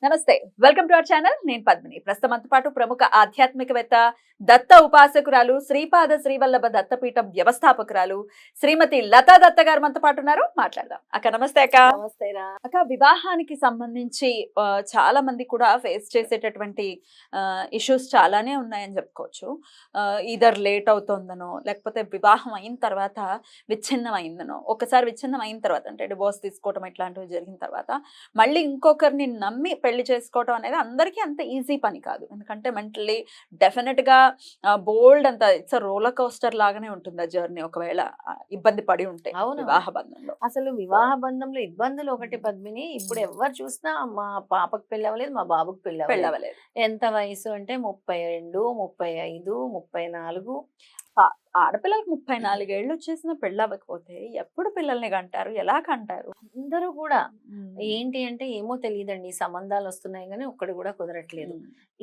నమస్తే, welcome to our channel. నేను పద్మిని. ప్రస్తుతంతో పాటు ప్రముఖ ఆధ్యాత్మికవేత్త, దత్త ఉపాసకురాలు, శ్రీపాద శ్రీవల్లభ దత్తపీఠం వ్యవస్థాపకురాలు శ్రీమతి లతా దత్త గారు మనతో పాటు ఉన్నారు. మాట్లాడదాం. అక్క నమస్తే. అక్క నమస్తేరా. అక్క, వివాహానికి సంబంధించి చాలా మంది కూడా ఫేస్ చేసేటటువంటి ఇష్యూస్ చాలానే ఉన్నాయని చెప్పుకోవచ్చు. ఈధర్ లేట్ అవుతుందనో, లేకపోతే వివాహం అయిన తర్వాత విచ్ఛిన్నం అయిందనో, ఒకసారి విచ్ఛిన్నం అయిన తర్వాత అంటే డివోర్స్ తీసుకోవటం ఇట్లాంటివి జరిగిన తర్వాత మళ్ళీ ఇంకొకరిని నమ్మి పెళ్లి చేసుకోవటం అనేది అందరికీ అంత ఈజీ పని కాదు. ఎందుకంటే మెంటల్లీ డెఫినెట్ గా బోల్డ్ అంత ఇట్స్ రోలర్ కోస్టర్ లాగానే ఉంటుంది ఆ జర్నీ, ఒకవేళ ఇబ్బంది పడి ఉంటే వివాహ బంధంలో. అసలు వివాహ బంధంలో ఇబ్బందులు ఒకటి పద్మిని. ఇప్పుడు ఎవరు చూసినా మా పాపకు పెళ్లి అవ్వలేదు, మా బాబుకు పెళ్లి అవ్వలేదు. ఎంత వయసు అంటే 32, 35, 34. ఆడపిల్లలకు 34 ఏళ్ళు వచ్చేసిన పెళ్ళి అవ్వకపోతే ఎప్పుడు పిల్లల్ని కంటారు, ఎలా కంటారు? అందరూ కూడా ఏంటి అంటే ఏమో తెలియదండి, సంబంధాలు వస్తున్నాయి కానీ ఒక్కడు కూడా కుదరట్లేదు.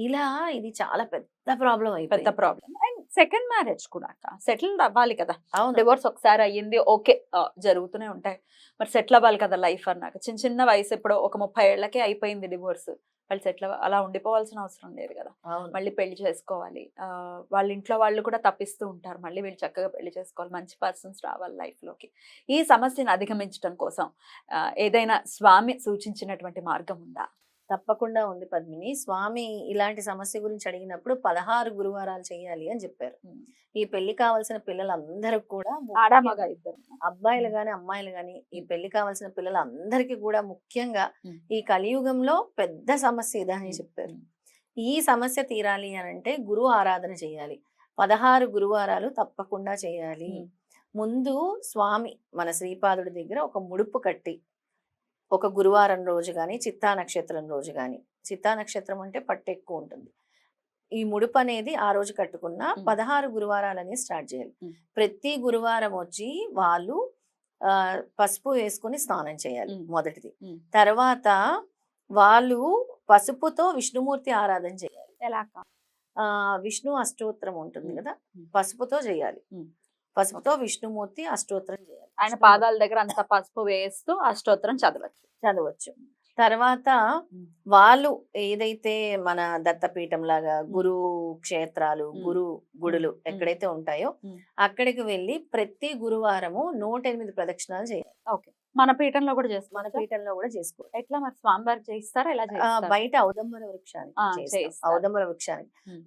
ఇలా ఇది చాలా పెద్ద ప్రాబ్లం అయిపోయింది. పెద్ద ప్రాబ్లం. అండ్ సెకండ్ మ్యారేజ్ కూడా సెటిల్ అవ్వాలి కదా. అవును. డివోర్స్ ఒకసారి అయ్యింది, ఓకే, జరుగుతూనే ఉంటాయి. మరి సెటిల్ అవ్వాలి కదా లైఫ్ అన్నాక. చిన్న చిన్న వయసు ఇప్పుడు ఒక 30 ఏళ్లకే అయిపోయింది డివోర్స్. వాళ్ళు సెటిల్ అలా ఉండిపోవాల్సిన అవసరం లేదు కదా. మళ్ళీ పెళ్లి చేసుకోవాలి, వాళ్ళ ఇంట్లో వాళ్ళు కూడా తప్పిస్తూ ఉంటారు. మళ్ళీ వీళ్ళు చక్కగా పెళ్లి చేసుకోవాలి, మంచి పర్సన్స్ రావాలి లైఫ్ లోకి. ఈ సమస్యను అధిగమించడం కోసం ఏదైనా స్వామి సూచించినటువంటి మార్గం ఉందా? తప్పకుండా ఉంది పద్మిని. స్వామి ఇలాంటి సమస్య గురించి అడిగినప్పుడు 16 గురువారాలు చేయాలి అని చెప్పారు. ఈ పెళ్లి కావాల్సిన పిల్లలందరూ కూడా, ఆడామగా ఇద్దరు, అబ్బాయిలు గాని అమ్మాయిలు గాని, ఈ పెళ్లి కావాల్సిన పిల్లలందరికీ కూడా ముఖ్యంగా ఈ కలియుగంలో పెద్ద సమస్య ఇదని చెప్పారు. ఈ సమస్య తీరాలి అని అంటే గురు ఆరాధన చేయాలి. 16 గురువారాలు తప్పకుండా చేయాలి. ముందు స్వామి మన శ్రీపాదుడి దగ్గర ఒక ముడుపు కట్టి, ఒక గురువారం రోజు కానీ, చిత్తా నక్షత్రం రోజు కానీ, చిత్తా నక్షత్రం అంటే పట్టు ఎక్కువ ఉంటుంది, ఈ ముడుపు అనేది ఆ రోజు కట్టుకున్న 16 గురువారాలని స్టార్ట్ చేయాలి. ప్రతి గురువారం వచ్చి వాళ్ళు పసుపు వేసుకుని స్నానం చేయాలి మొదటిది. తర్వాత వాళ్ళు పసుపుతో విష్ణుమూర్తి ఆరాధన చేయాలి. ఎలాగా? విష్ణు అష్టోత్తరం ఉంటుంది కదా, పసుపుతో చేయాలి. పసుపుతో విష్ణుమూర్తి అష్టోత్తరం చేయాలి. ఆయన పాదాల దగ్గర అంత పసుపు వేస్తూ అష్టోత్తరం చదవచ్చు. తర్వాత వాళ్ళు ఏదైతే మన దత్తపీఠం లాగా గురు క్షేత్రాలు, గురు గుడులు ఎక్కడైతే ఉంటాయో అక్కడికి వెళ్ళి ప్రతి గురువారము 108 ప్రదక్షిణాలు చేయాలి. ఓకే. మన పీఠంలో కూడా చేస్తాం. మన పీఠంలో కూడా చేసుకో. ఎట్లా మరి స్వామివారికి చేయిస్తారా? ఎలా బయట ఔదంబర వృక్షానికి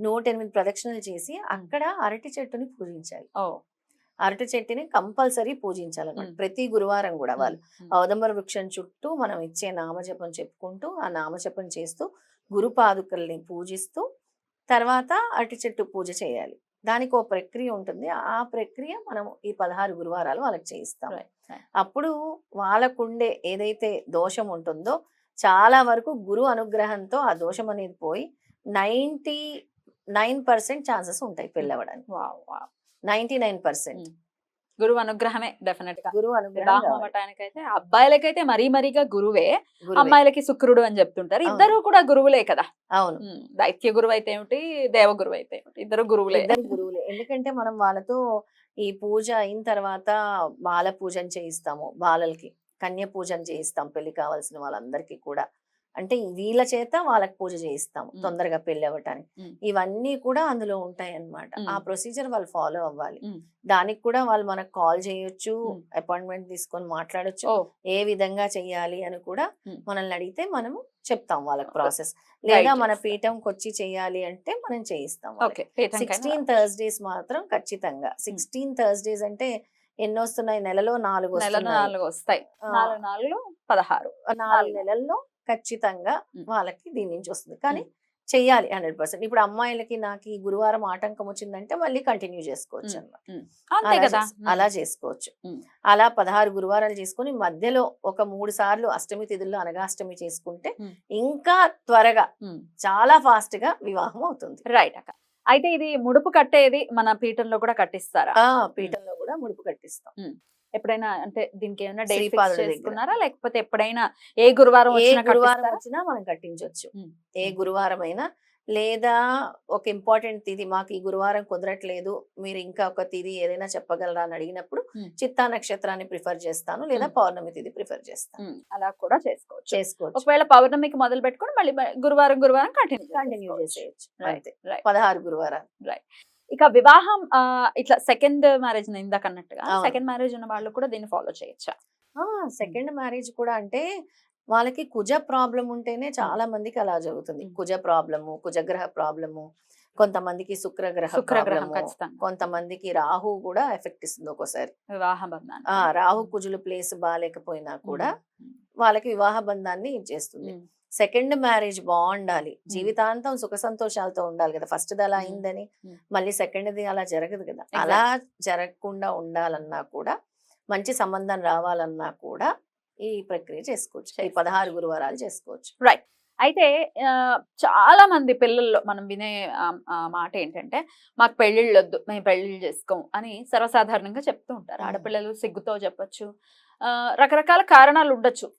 108 ప్రదక్షిణలు చేసి అక్కడ అరటి చెట్టుని పూజించాలి. అరటి చెట్టుని కంపల్సరీ పూజించాలన్నమాట ప్రతి గురువారం కూడా. వాళ్ళు ఔదంబర వృక్షం చుట్టూ మనం ఇచ్చే నామజపం చెప్పుకుంటూ, ఆ నామజపం చేస్తూ, గురు పాదుకల్ని పూజిస్తూ, తర్వాత అరటి చెట్టు పూజ చేయాలి. దానికి ఒక ప్రక్రియ ఉంటుంది. ఆ ప్రక్రియ మనం ఈ 16 గురువారాలు వాళ్ళకి చేయిస్తాం. అప్పుడు వాళ్ళకుండే ఏదైతే దోషం ఉంటుందో చాలా వరకు గురు అనుగ్రహంతో ఆ దోషం అనేది పోయి 99% ఛాన్సెస్ ఉంటాయి పెళ్ళవడానికి. 99% గురువు అనుగ్రహమే. డెఫినెట్ గా గురువు అనుగ్రహం అవ్వటానికైతే అబ్బాయిలకైతే మరీ మరీగా గురువే, అమ్మాయిలకి శుక్రుడు అని చెప్తుంటారు. ఇద్దరు కూడా గురువులే కదా. అవును. దైత్య గురువు అయితే ఏమిటి, దేవ గురువు అయితే ఏమిటి, ఇద్దరు గురువులే. ఎందుకంటే మనం వాళ్ళతో ఈ పూజ అయిన తర్వాత బాల పూజన చేయిస్తాము, బాలలకి కన్య పూజన చేయిస్తాం పెళ్లి కావాల్సిన వాళ్ళందరికీ కూడా. అంటే వీళ్ళ చేత వాళ్ళకి పూజ చేయిస్తాము తొందరగా పెళ్లి అవ్వటానికి. ఇవన్నీ కూడా అందులో ఉంటాయి అన్నమాట. ఆ ప్రొసీజర్ వాళ్ళు ఫాలో అవ్వాలి. దానికి కూడా వాళ్ళు మనకు కాల్ చేయొచ్చు, అపాయింట్మెంట్ తీసుకొని మాట్లాడొచ్చు. ఏ విధంగా చెయ్యాలి అని కూడా మనల్ని అడిగితే మనము చెప్తాం వాళ్ళకి ప్రాసెస్. లేదా మన పీఠంకి వచ్చి చెయ్యాలి అంటే మనం చేయిస్తాం. 16 థర్స్డేస్ మాత్రం ఖచ్చితంగా. 16 థర్స్డేస్ అంటే ఎన్ని వస్తున్నాయి? నెలలో 4 వస్తాయి. 4 నెలల్లో ఖచ్చితంగా వాళ్ళకి దీని నుంచి వస్తుంది. కానీ చెయ్యాలి 100%. ఇప్పుడు అమ్మాయిలకి నాకు ఈ గురువారం ఆటంకం వచ్చిందంటే మళ్ళీ కంటిన్యూ చేసుకోవచ్చు అన్నమాట. అలా చేసుకోవచ్చు. అలా 16 గురువారాలు చేసుకుని మధ్యలో ఒక 3 సార్లు అష్టమి తిథుల్లో అనగాష్టమి చేసుకుంటే ఇంకా త్వరగా, చాలా ఫాస్ట్ గా వివాహం అవుతుంది. రైట్ అక్క. అయితే ఇది ముడుపు కట్టేది మన పీఠంలో కూడా కట్టిస్తారా? పీఠంలో కూడా ముడుపు కట్టిస్తాం. ఎప్పుడైనా అంటే దీనికి ఏమైనా డేట్ ఫిక్స్ చేసుకున్నారా, లేకపోతే ఎప్పుడైనా ఏ గురువారం వచ్చినా మనం కట్టించవచ్చు. ఏ గురువారం అయినా లేదా ఒక ఇంపార్టెంట్ తిథి మాకు ఈ గురువారం కుదరట్లేదు, మీరు ఇంకా ఒక తిథి ఏదైనా చెప్పగలరా అని అడిగినప్పుడు చిత్తా నక్షత్రాన్ని ప్రిఫర్ చేస్తాను, లేదా పౌర్ణమి తిథి ప్రిఫర్ చేస్తాను. అలా కూడా చేసుకోవచ్చు. ఒకవేళ పౌర్ణమికి మొదలు పెట్టుకుని మళ్ళీ గురువారం కంటిన్యూ చేసేయచ్చు. రైట్ అంతే, రైట్ 16 గురువారాలు. రైట్. ఇక వివాహం ఇట్లా సెకండ్ మ్యారేజ్ ఇందాక అన్నట్టుగా అవును. సెకండ్ మ్యారేజ్ ఉన్న వాళ్ళు కూడా దీన్ని ఫాలో చేయొచ్చా? సెకండ్ మ్యారేజ్ కూడా అంటే వాళ్ళకి కుజ ప్రాబ్లం ఉంటేనే చాలా మందికి అలా జరుగుతుంది. కుజ ప్రాబ్లము, కుజగ్రహ ప్రాబ్లము, కొంతమందికి శుక్రగ్రహ శుక్రగ్రహం ప్రాబ్లము, ఖచ్చితంగా కొంతమందికి రాహు కూడా ఎఫెక్ట్ ఇస్తుంది ఒక్కోసారి. వివాహ బంధాన్ని. రాహు కుజులు ప్లేస్ బాగాలేకపోయినా కూడా వాళ్ళకి వివాహ బంధాన్ని ఇచ్చేస్తుంది. సెకండ్ మ్యారేజ్ బాగుండాలి, జీవితాంతం సుఖ సంతోషాలతో ఉండాలి కదా. ఫస్ట్ ది అలా అయిందని మళ్ళీ సెకండ్ది అలా జరగదు కదా. అలా జరగకుండా ఉండాలన్నా కూడా, మంచి సంబంధం రావాలన్నా కూడా ఈ ప్రక్రియ చేసుకోవచ్చు. ఈ 16 గురువారాలు చేసుకోవచ్చు. రైట్. అయితే చాలా మంది పిల్లల్లో మనం వినే మాట ఏంటంటే, మాకు పెళ్ళిళ్ళు వద్దు, మేము పెళ్ళిళ్ళు చేసుకోం అని సర్వసాధారణంగా చెప్తూ ఉంటారు. ఆడపిల్లలు సిగ్గుతో చెప్పొచ్చు, రకరకాల కారణాలు ఉండొచ్చు.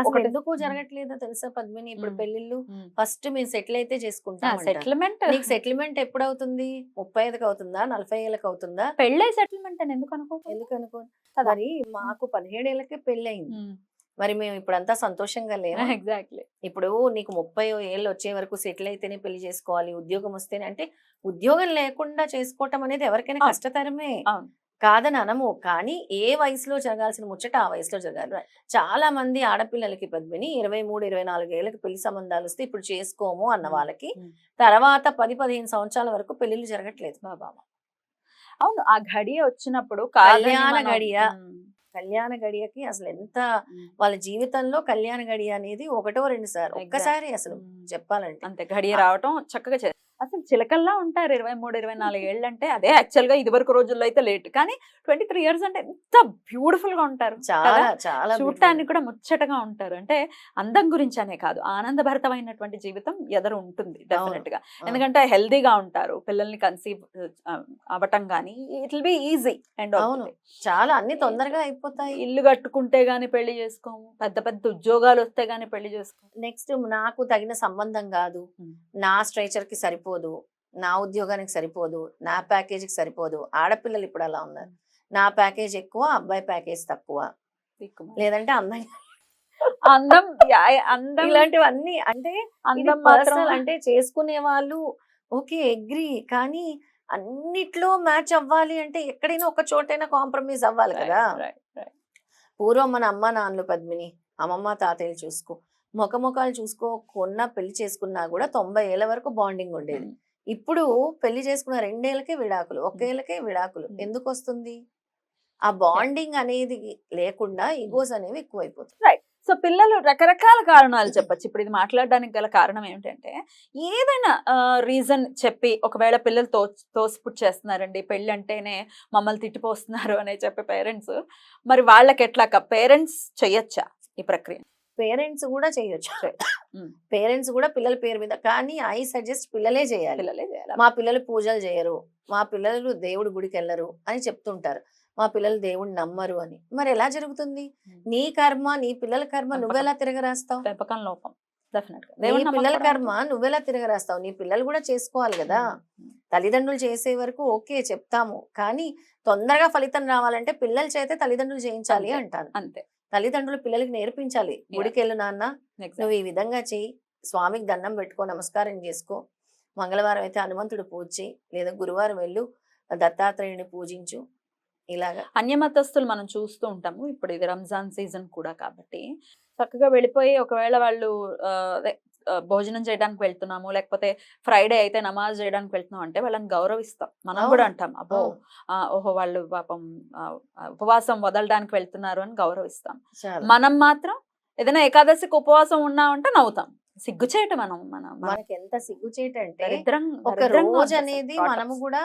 అసలు ఎందుకు జరగట్లేదో తెలుసా పద్మిని, ఇప్పుడు పెళ్లిళ్ళు ఫస్ట్ మేము సెటిల్ అయితే చేసుకుంటాం. సెటిల్మెంట్ నీకు సెటిల్మెంట్ ఎప్పుడు అవుతుంది? 35కి అవుతుందా, 40 ఏళ్ళకి అవుతుందా? పెళ్ళై సెటిల్మెంట్ అని ఎందుకు అనుకో మరి మాకు 17 ఏళ్ళకే పెళ్లి అయింది. మరి మేము ఇప్పుడంతా సంతోషంగా లేము. ఎగ్జాక్ట్లీ. ఇప్పుడు నీకు 30 ఏళ్ళు వచ్చే వరకు సెటిల్ అయితేనే పెళ్లి చేసుకోవాలి, ఉద్యోగం వస్తేనే అంటే, ఉద్యోగం లేకుండా చేసుకోవటం అనేది ఎవరికైనా కష్టతరమే, కాదని అనము. కానీ ఏ వయసులో జరగాల్సిన ముచ్చట ఆ వయసులో జరగాలి. చాలా మంది ఆడపిల్లలకి పద్మిని 23, 24 ఏళ్ళకి పెళ్లి సంబంధాలు వస్తే ఇప్పుడు చేసుకోము అన్న వాళ్ళకి తర్వాత 10-15 సంవత్సరాల వరకు పెళ్లిళ్ళు జరగట్లేదు. అవును, ఆ గడియ వచ్చినప్పుడు కళ్యాణ గడియకి అసలు ఎంత వాళ్ళ జీవితంలో కళ్యాణ గడియ అనేది 1, 2 సార్లు ఒక్కసారి అసలు చెప్పాలంటే అంతే. గడియ రావటం చక్కగా అసలు చిలకల్లా ఉంటారు 23, 24 ఏళ్ళు అంటే. అదే యాక్చువల్ గా ఇది వరకు రోజుల్లో అయితే లేట్, కానీ 23 ఇయర్స్ అంటే ఎంత బ్యూటిఫుల్ గా ఉంటారు. చాలా చూడటానికి కూడా ముచ్చటగా ఉంటారు. అంటే అందం గురించి అనే కాదు, ఆనందభరితమైనటువంటి జీవితం ఎదురు ఉంటుంది డెఫినెట్ గా. ఎందుకంటే హెల్దీగా ఉంటారు, పిల్లల్ని కన్సీవ్ అవ్వటం కానీ it will be easy. And చాలా అన్ని తొందరగా అయిపోతాయి. ఇల్లు కట్టుకుంటే గానీ పెళ్లి చేసుకోము, పెద్ద పెద్ద ఉద్యోగాలు వస్తే గానీ పెళ్లి చేసుకోము. నెక్స్ట్ నాకు తగిన సంబంధం కాదు, నా స్ట్రక్చర్ కి సరిపోదు, నా ఉద్యోగానికి సరిపోదు, నా ప్యాకేజీకి సరిపోదు. ఆడపిల్లలు ఇప్పుడు అలా ఉన్నారు, నా ప్యాకేజ్ ఎక్కువ, అబ్బాయి ప్యాకేజ్ తక్కువ, లేదంటే అందం ఇలాంటివన్నీ. అంటే పర్సనల్, అంటే చేసుకునే వాళ్ళు ఓకే అగ్రి, కానీ అన్నిట్లో మ్యాచ్ అవ్వాలి అంటే ఎక్కడైనా ఒక చోటైనా కాంప్రమైజ్ అవ్వాలి కదా. పూర్వం మన అమ్మ నాన్నలు పద్మిని, అమ్మమ్మ తాతయ్యలు చూసుకో, ముఖాలు చూసుకోకుండా పెళ్లి చేసుకున్నా కూడా 90 ఏళ్ళ వరకు బాండింగ్ ఉండేది. ఇప్పుడు పెళ్లి చేసుకున్న 2 ఏళ్ళకే విడాకులు, 1 ఏళ్ళకే విడాకులు. ఎందుకు వస్తుంది? ఆ బాండింగ్ అనేది లేకుండా ఈగోస్ అనేవి ఎక్కువైపోతాయి. రైట్. సో పిల్లలు రకరకాల కారణాలు చెప్పచ్చు. ఇప్పుడు ఇది మాట్లాడడానికి గల కారణం ఏమిటంటే, ఏదైనా రీజన్ చెప్పి, ఒకవేళ పిల్లలు తోసిపుచ్చి చేస్తున్నారండి, పెళ్ళి అంటేనే మమ్మల్ని తిట్టిపోస్తున్నారు అని చెప్పే పేరెంట్స్, మరి వాళ్ళకి ఎట్లా పేరెంట్స్ చెయ్యొచ్చా ఈ ప్రక్రియ? పేరెంట్స్ కూడా చేయొచ్చు, పేరెంట్స్ కూడా పిల్లల పేరు మీద. కానీ ఐ సజెస్ట్ పిల్లలే చేయాలి. మా పిల్లలు పూజలు చేయరు, మా పిల్లలు దేవుడి గుడికి వెళ్ళరు అని చెప్తుంటారు, మా పిల్లలు దేవుడిని నమ్మరు అని. మరి ఎలా జరుగుతుంది? నీ కర్మ, నీ పిల్లల కర్మ నువ్వెలా తిరగరాస్తావు? పెంపకం లోపం. నీ పిల్లల కర్మ నువ్వెలా తిరగరాస్తావు? నీ పిల్లలు కూడా చేసుకోవాలి కదా. తల్లిదండ్రులు చేసే వరకు ఓకే చెప్తాము, కానీ తొందరగా ఫలితం రావాలంటే పిల్లల చేతే తల్లిదండ్రులు చేయించాలి అంటాను. అంతే. తల్లిదండ్రులు పిల్లలకి నేర్పించాలి. గుడికెళ్ళు నాన్న, నువ్వు ఈ విధంగా చెయ్యి, స్వామికి దండం పెట్టుకో, నమస్కారం చేసుకో, మంగళవారం అయితే హనుమంతుడు పూజ చేయి, లేదా గురువారం వెళ్ళు దత్తాత్రేయుని పూజించు. ఇలాగా అన్యమతస్తులు మనం చూస్తూ ఉంటాము. ఇప్పుడు ఇది రంజాన్ సీజన్ కూడా కాబట్టి చక్కగా వెళ్ళిపోయి, ఒకవేళ వాళ్ళు భోజనం చేయడానికి వెళ్తున్నాము, లేకపోతే ఫ్రైడే అయితే నమాజ్ చేయడానికి వెళ్తున్నాం అంటే వాళ్ళని గౌరవిస్తాం. మనం కూడా అంటాం, అబ్బో ఓహో వాళ్ళు పాపం ఉపవాసం వదలడానికి వెళ్తున్నారు అని గౌరవిస్తాం. మనం మాత్రం ఏదైనా ఏకాదశికి ఉపవాసం ఉన్నామంటే నవ్వుతాం. సిగ్గుచేట. మనకి ఎంత సిగ్గుచేట అంటే ఒక రోజు అనేది మనము కూడా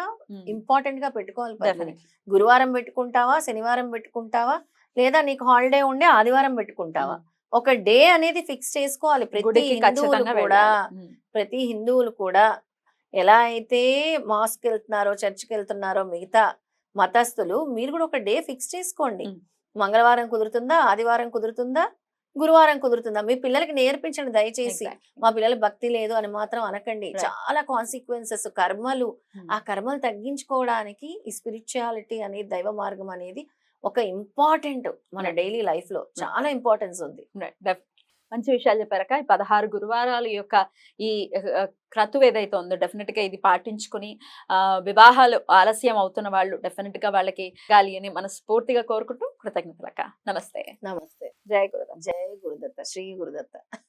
ఇంపార్టెంట్ గా పెట్టుకోవాలి. గురువారం పెట్టుకుంటావా, శనివారం పెట్టుకుంటావా, లేదా నీకు హాలిడే ఉండే ఆదివారం పెట్టుకుంటావా? ఒక డే అనేది ఫిక్స్ చేసుకోవాలి. ప్రతి హిందువులు కూడా ఎలా అయితే మాస్క్ వెళ్తున్నారో, చర్చికి వెళ్తున్నారో మిగతా మతస్థులు, మీరు కూడా ఒక డే ఫిక్స్ చేసుకోండి. మంగళవారం కుదురుతుందా, ఆదివారం కుదురుతుందా, గురువారం కుదురుతుందా? మీ పిల్లలకి నేర్పించండి దయచేసి. Exactly. మా పిల్లలు భక్తి లేదు అని మాత్రం అనకండి. Right. చాలా కాన్సిక్వెన్సెస్, కర్మలు, Hmm. ఆ కర్మలు తగ్గించుకోవడానికి ఈ స్పిరిచువాలిటీ అనేది, దైవ మార్గం అనేది ఒక ఇంపార్టెంట్ మన Right. డైలీ లైఫ్ లో చాలా ఇంపార్టెన్స్ ఉంది. Right. మంచి విషయాలు చెప్పారక. ఈ 16 గురువారాల యొక్క ఈ క్రతువు ఏదైతే ఉందో డెఫినెట్ గా ఇది పాటించుకుని వివాహాలు ఆలస్యం అవుతున్న వాళ్ళు డెఫినెట్ గా వాళ్ళకి గాలి అని మనస్ఫూర్తిగా కోరుకుంటూ కృతజ్ఞతలక. నమస్తే. నమస్తే. జయ గురుదత్త. జయ గురుదత్త. శ్రీ గురుదత్త.